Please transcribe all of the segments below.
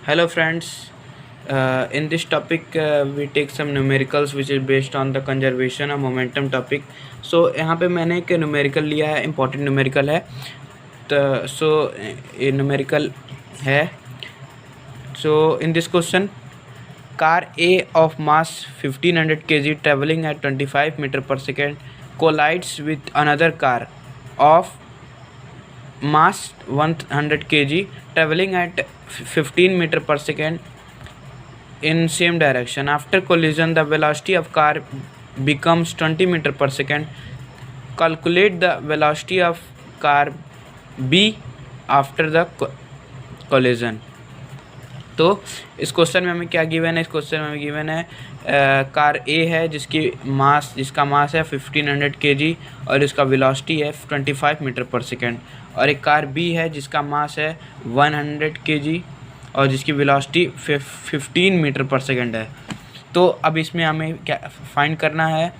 Hello friends, in this topic we take some numericals which is based on the conservation of momentum topic. So यहाँ पे मैंने एक numerical लिया है, important numerical है. तो ये numerical है. So in this question, car A of mass 1500 kg traveling at 25 meter per second collides with another car of mass 100 kg traveling at 15 meter per second in same direction. After collision, the velocity of car becomes 20 meter per second. Calculate the velocity of car B after the collision. तो इस question में हमें क्या given है? इस question में हमें given है कार ए है जिसका मास है 1500 kg और इसका वेलोसिटी है 25 मीटर पर सेकेंड, और एक कार बी है जिसका मास है 100 kg और जिसकी वेलोसिटी 15 मीटर पर सेकेंड है. तो अब इसमें हमें क्या फाइंड करना है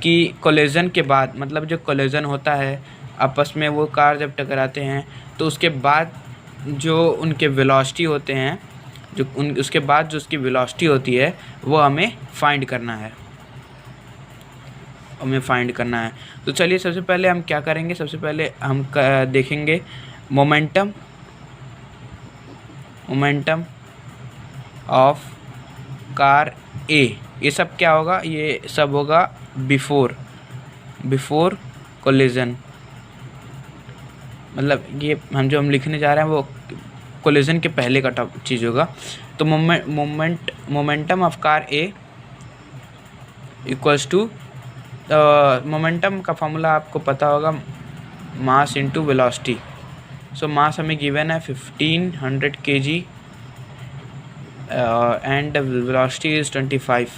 कि कोलिजन के बाद, मतलब जो कोलिजन होता है आपस में, वो कार जब टकराते हैं तो उसके बाद जो उनके वेलोसिटी होते हैं, उसके बाद जो उसकी वेलोसिटी होती है वो हमें फाइंड करना है. तो चलिए सबसे पहले हम क्या करेंगे, सबसे पहले हम देखेंगे मोमेंटम ऑफ कार ए. ये सब क्या होगा? ये सब होगा बिफोर कोलिजन. मतलब ये हम लिखने जा रहे हैं वो कोलिजन के पहले का चीज़ होगा. तो momentum of car A equals to, momentum का फॉर्मूला आपको पता होगा, मास इनटू वेलोसिटी. सो मास हमें गिवन है 1500 kg and the velocity is 25.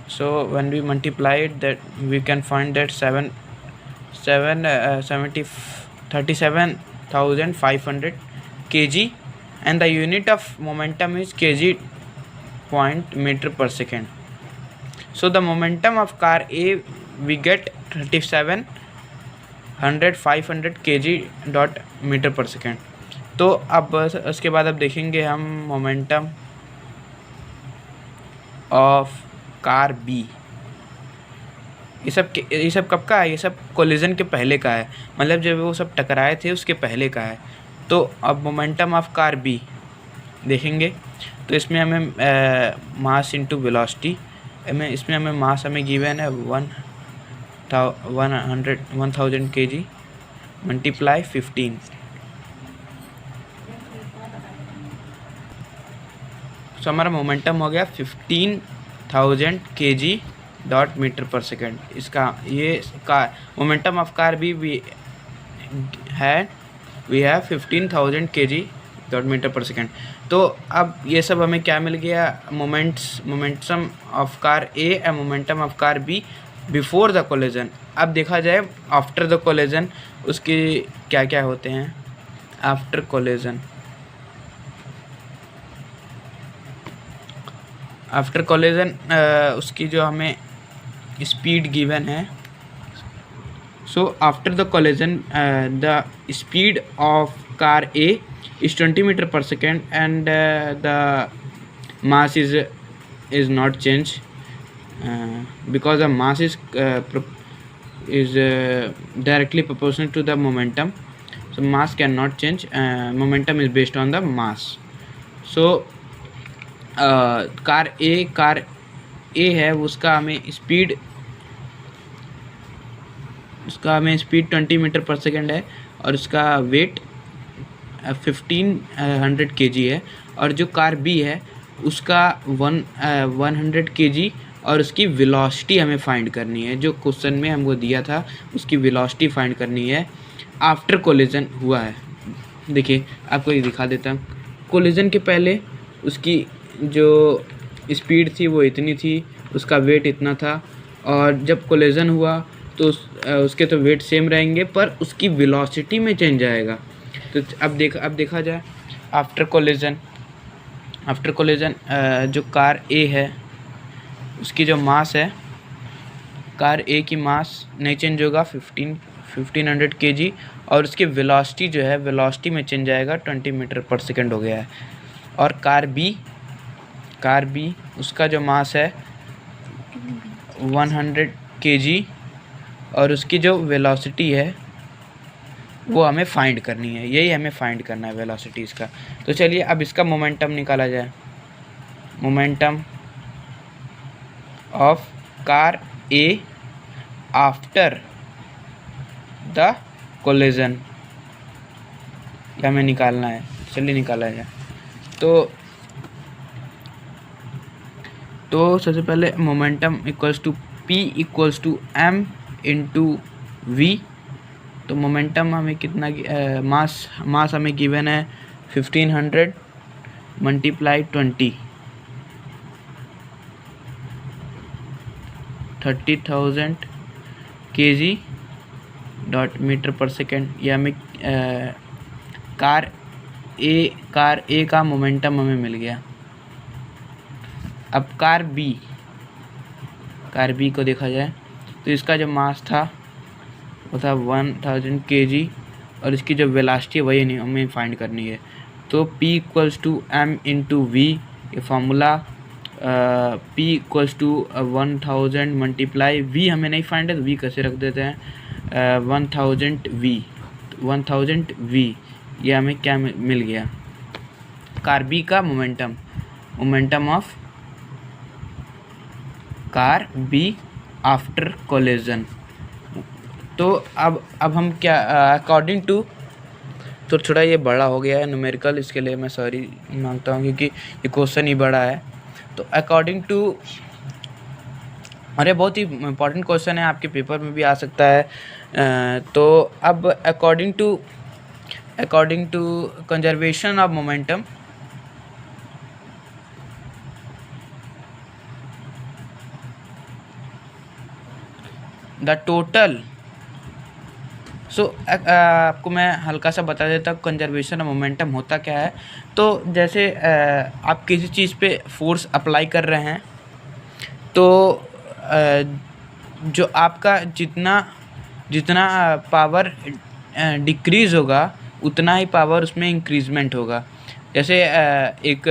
So when we multiply it, that we can find that 37,500 kg, and the unit of momentum is kg point meter per second. So the momentum of car A, we get 37,500 kg dot meter per second. तो अब उसके बाद अब देखेंगे हम momentum of car B. ये सब कब का है? ये सब कोलिजन के पहले का है, मतलब जब वो सब टकराए थे उसके पहले का है. तो अब मोमेंटम ऑफ कार बी देखेंगे तो इसमें हमें मास इनटू वेलोसिटी, इसमें हमें मास हमें गिवन है 1000 kg मल्टीप्लाई 15. तो हमारा मोमेंटम हो गया 15,000 kg dot metre per second. इसका ये कार मोमेंटम ऑफ कार भी we have 15,000 kg dot metre per second. तो अब ये सब हमें क्या मिल गया? Momentum of car A and momentum of car B before the collision. अब देखा जाए आफ्टर द कोलिजन उसके क्या क्या होते हैं. आफ्टर कोलिजन उसकी जो हमें स्पीड गिवन है. So after the collision the speed of car A is 20 meter per second and the mass is not changed because the mass is directly proportional to the momentum. So mass cannot change, momentum is based on the mass. So car A है, उसका हमें speed 20 metre per second है और उसका wait 1500 kg है. और जो car B है उसका 100 kg और उसकी वेलोसिटी हमें फाइंड करनी है. जो क्वेश्चन में हमको दिया था उसकी वेलोसिटी फाइंड करनी है आफ्टर कोलिजन हुआ है. देखिए आपको ये दिखा देता हूँ. कोलिजन के पहले उसकी जो स्पीड थी वो इतनी थी, उसका वेट इतना था, और जब कोलिजन हुआ तो उसके तो वेट सेम रहेंगे पर उसकी वेलोसिटी में चेंज आएगा. तो अब देखा जाए आफ्टर कोलिजन जो कार ए है उसकी जो मास है, कार ए की मास नहीं चेंज होगा 1500 kg, और उसकी वेलोसिटी जो है वेलोसिटी में चेंज आएगा 20 मीटर पर सेकेंड हो गया है. और कार बी उसका जो मास है 100 kg और उसकी जो वेलोसिटी है वो हमें फाइंड करनी है, यही हमें फाइंड करना है वेलोसिटी इसका। तो चलिए अब इसका मोमेंटम निकाला जाए। Momentum of car A after the collision ये हमें निकालना है। चलिए निकाला जाए। तो सबसे पहले momentum equals to P equals to M into V. तो मोमेंटम हमें कितना मास हमें गिवन है 1500 multiply 20 30,000 kg dot metre per second. ये हमें कार ए का मोमेंटम हमें मिल गया। अब कार बी को देखा जाए तो इसका जो मास था वो था 1000 kg और इसकी जो वेलोसिटी है वही नहीं हमें फाइंड करनी है। तो P equals to M into V, ये formula P equals to 1000 multiply V हमें नहीं फाइंड है तो वी कैसे रख देते हैं 1000 वी। ये हमें क्या मिल गया, कार बी का momentum of car B after collision. तो अब हम क्या अकॉर्डिंग टू, तो थोड़ा ये बड़ा हो गया है न्यूमेरिकल, इसके लिए मैं सॉरी मांगता हूँ क्योंकि ये क्वेश्चन ही बड़ा है। तो अकॉर्डिंग टू, अरे बहुत ही इम्पोर्टेंट क्वेश्चन है, आपके पेपर में भी आ सकता है। तो अब according to conservation of momentum, the total, आपको मैं हल्का सा बता देता हूँ कंजर्वेशन ऑफ मोमेंटम होता क्या है। तो जैसे आप किसी चीज़ पे फोर्स अप्लाई कर रहे हैं तो जो आपका जितना पावर डिक्रीज़ होगा उतना ही पावर उसमें इंक्रीजमेंट होगा। जैसे एक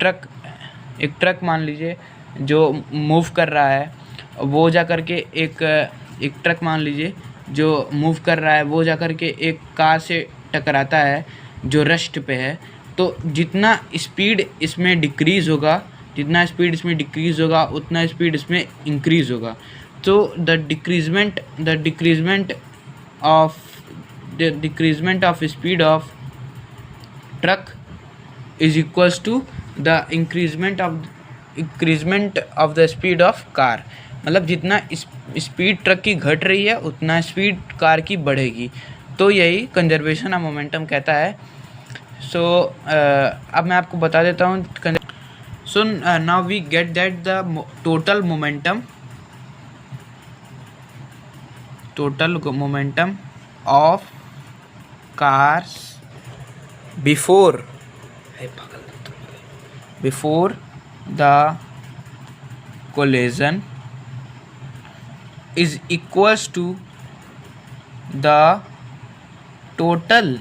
ट्रक मान लीजिए जो मूव कर रहा है, वो जा कर के एक ट्रक मान लीजिए जो मूव कर रहा है वो जा कर के एक कार से टकराता है जो रेस्ट पे है। तो जितना स्पीड इसमें डिक्रीज़ होगा उतना स्पीड इसमें इंक्रीज़ होगा। तो the decreasement of speed of truck is equals to the increasement of the speed of car. मतलब जितना स्पीड ट्रक की घट रही है उतना स्पीड कार की बढ़ेगी। तो यही कंजर्वेशन ऑफ मोमेंटम कहता है। अब मैं आपको बता देता हूँ। So now we get that the total momentum of cars before the collision is equals to the total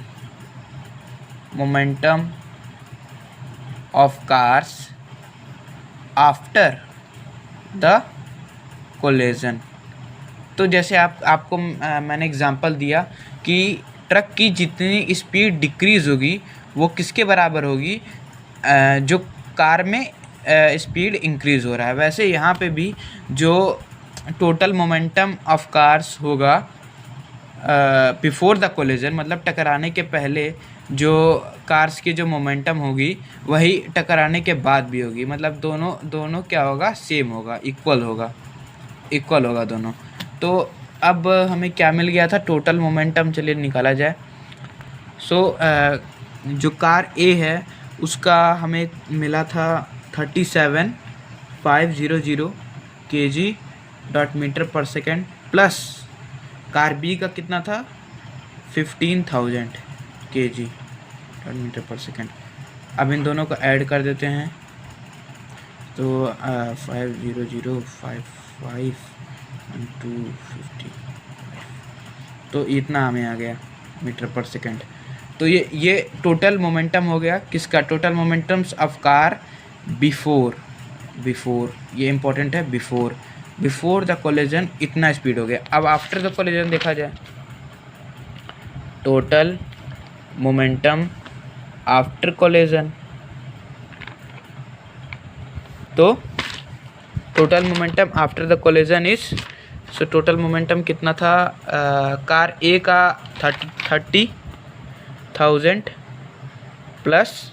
momentum of cars after the collision। तो जैसे आपको मैंने एग्जांपल दिया कि ट्रक की जितनी स्पीड डिक्रीज़ होगी वो किसके बराबर होगी, जो कार में स्पीड इंक्रीज़ हो रहा है। वैसे यहाँ पे भी जो टोटल मोमेंटम ऑफ कार्स होगा बिफोर द कोलिजन, मतलब टकराने के पहले जो कार्स की जो मोमेंटम होगी वही टकराने के बाद भी होगी। मतलब दोनों क्या होगा, सेम होगा, इक्वल होगा दोनों। तो अब हमें क्या मिल गया था, टोटल मोमेंटम। चलिए निकाला जाए। जो कार ए है उसका हमें मिला था 37,500 kg dot metre per second, plus car B का कितना था 15,000 kg dot metre per second. अब इन दोनों को ऐड कर देते हैं तो 50055 250, तो इतना हमें आ गया मीटर पर सेकेंड। तो ये टोटल मोमेंटम हो गया किसका, total momentums of car before ये इंपॉर्टेंट है, बिफोर द कोलिजन इतना स्पीड हो गया। अब आफ्टर द कोलिजन देखा जाए, टोटल मोमेंटम आफ्टर कोलिजन, तो total momentum after the collision is, so total momentum कितना था, कार ए का 30,000 प्लस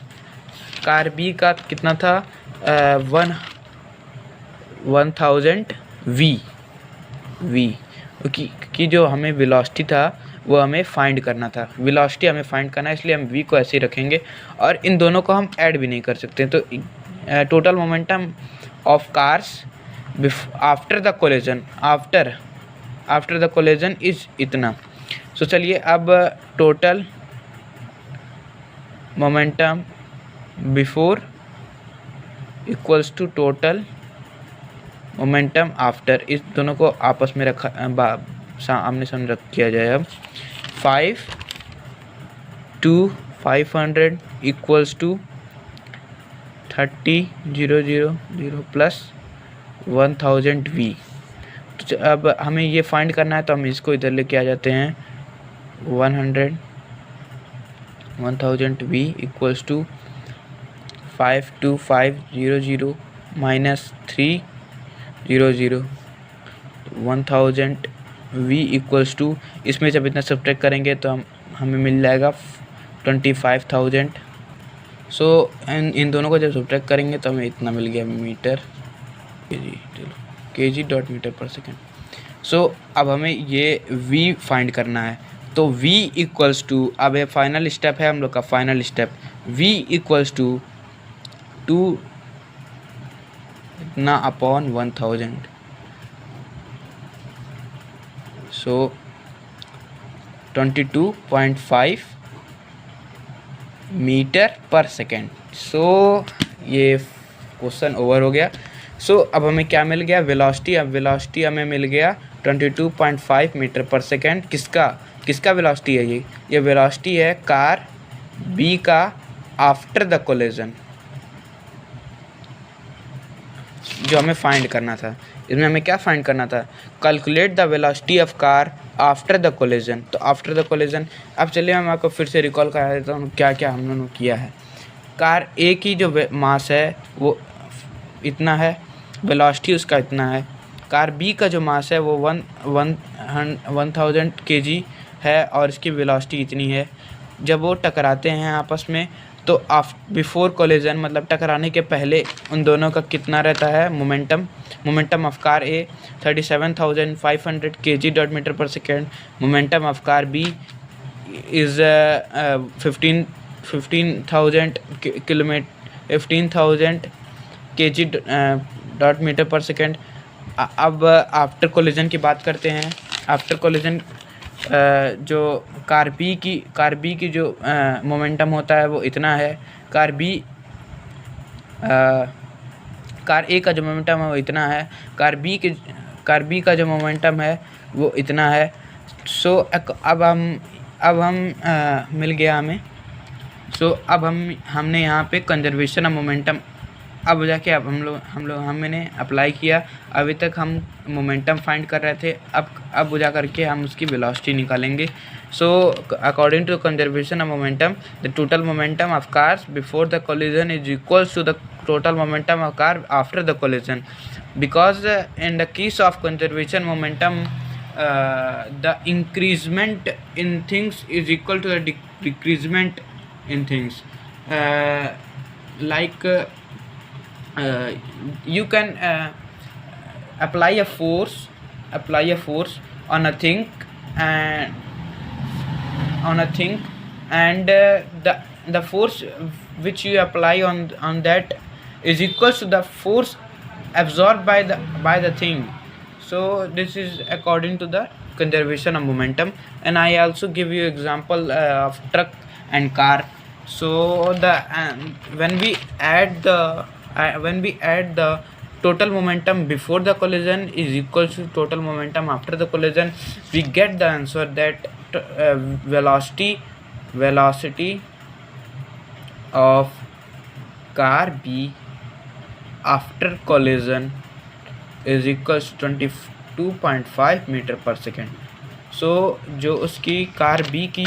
कार बी का कितना था 1000 वी कि जो हमें वेलोसिटी था वो हमें फाइंड करना था, वेलोसिटी हमें फाइंड करना है, इसलिए हम वी को ऐसे ही रखेंगे और इन दोनों को हम ऐड भी नहीं कर सकते। तो total momentum of cars after the collision, after the collision is इतना। सो चलिए अब total momentum before equals to total momentum after, इस दोनों को आपस में रखा आमने सामने रख किया जाए। अब 5 to 500 equals to 30,000 plus 1000 V. तो अब हमें ये फाइंड करना है तो हम इसको इधर लेके आ जाते हैं, 1000 V equals to 52500 minus 300, 1000 V equals to, इसमें जब इतना सब्ट्रैक्ट करेंगे तो हमें मिल जाएगा 25,000। सो इन दोनों को जब सब्ट्रैक्ट करेंगे तो हमें इतना मिल गया metre KG dot metre per second. सो अब हमें ये v फाइंड करना है, तो v इक्वल्स टू, अब ये फाइनल स्टेप है हम लोग का, final step v equals to 2 इतना upon 1000, so 22.5 meter per second. So ये क्वेश्चन ओवर हो गया। सो अब हमें क्या मिल गया, वेलोसिटी। अब वेलोसिटी हमें मिल गया 22.5 मीटर पर सेकेंड। किसका वेलोसिटी है ये वेलोसिटी है कार बी का आफ्टर द कोलिजन, जो हमें फाइंड करना था। इसमें हमें क्या फाइंड करना था, calculate the velocity of car after the collision. तो आफ्टर द कोलिजन, अब चलिए मैं आपको फिर से रिकॉल करा देता हूँ क्या क्या हम लोगों ने किया है। कार ए की जो मास है वो इतना है, वेलोसिटी उसका इतना है। कार बी का जो मास है वो 1000 kg है और इसकी वेलोसिटी इतनी है। जब वो टकराते हैं आपस में तो बिफोर कोलिजन, मतलब टकराने के पहले उन दोनों का कितना रहता है momentum of car A 37,500 kg dot metre per second, momentum of car B is 15,000 kg dot metre per second. अब आफ्टर कोलिजन की बात करते हैं। आफ्टर कोलिजन जो कार बी की जो मोमेंटम होता है वो इतना है, कार ए का जो मोमेंटम है वो इतना है, कार बी का जो मोमेंटम है वो इतना है। सो अब हम मिल गया हमें। सो अब हमने यहाँ पे कंजर्वेशन ऑफ मोमेंटम, अब जाके अब हमने अप्लाई किया। अभी तक हम मोमेंटम फाइंड कर रहे थे, अब जा करके हम उसकी वेलोसिटी निकालेंगे। So according to conservation of momentum, the total momentum of cars before the collision is equals to the total momentum of car after the collision, because in the case of conservation momentum the increasement in things is equal to the decreasement in things, like you can apply a force on a thing and the force which you apply on that is equals to the force absorbed by the thing. So this is according to the conservation of momentum. And I also give you example of truck and car. So when we add the total momentum before the collision is equals to total momentum after the collision, we get the answer that velocity velocity of car B after collision is equals 22.5 meter per second. So जो उसकी car B की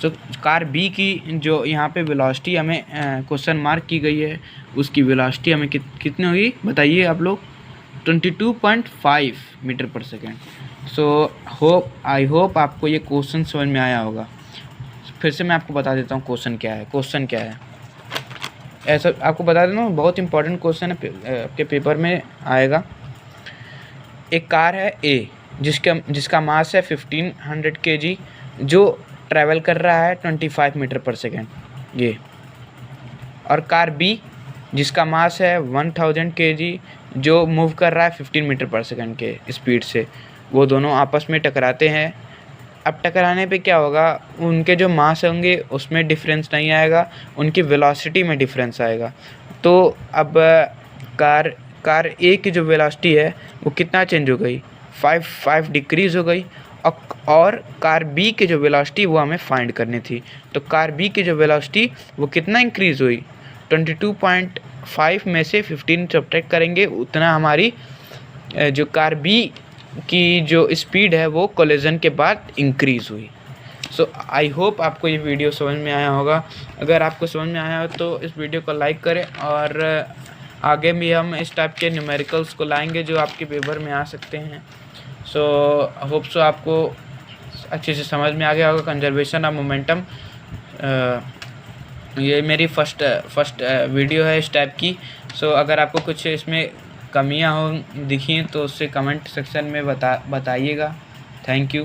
तो car B की जो यहाँ पे velocity हमें question mark की गई है, उसकी वेलोसिटी हमें कितनी होगी बताइए आप लोग, 22.5 meter per second. So I hope आपको ये क्वेश्चन समझ में आया होगा। फिर से मैं आपको बता देता हूँ क्वेश्चन क्या है। ऐसा आपको बता देता हूँ, बहुत इंपॉर्टेंट क्वेश्चन है, आपके पेपर में आएगा। एक कार है ए जिसका मास है 1500 kg, जो ट्रैवल कर रहा है 25 मीटर पर सेकेंड ये, और कार बी जिसका मास है 1000 kg, जो मूव कर रहा है 15 मीटर पर सेकेंड के स्पीड से। वो दोनों आपस में टकराते हैं। अब टकराने पे क्या होगा, उनके जो मास होंगे उसमें डिफरेंस नहीं आएगा, उनकी वेलोसिटी में डिफरेंस आएगा। तो अब कार ए की जो वेलोसिटी है वो कितना चेंज हो गई, 5 डिक्रीज़ हो गई, और कार बी की जो वेलोसिटी वो हमें फाइंड करनी थी। तो कार बी की जो वेलोसिटी वो कितना इंक्रीज़ हुई, 22.5 में से 15 सब्ट्रैक्ट करेंगे, उतना हमारी जो कार बी की जो स्पीड है वो कोलिजन के बाद इंक्रीज़ हुई। सो आई होप आपको ये वीडियो समझ में आया होगा। अगर आपको समझ में आया हो तो इस वीडियो को लाइक करें, और आगे भी हम इस टाइप के न्यूमेरिकल्स को लाएंगे जो आपके पेपर में आ सकते हैं। सो होप सो आपको अच्छे से समझ में आ गया होगा कंजर्वेशन ऑफ मोमेंटम। ये मेरी फर्स्ट वीडियो है इस टाइप की। सो अगर आपको कुछ इसमें कमियां हो दिखी तो उससे कमेंट सेक्शन में बताइएगा। Thank you.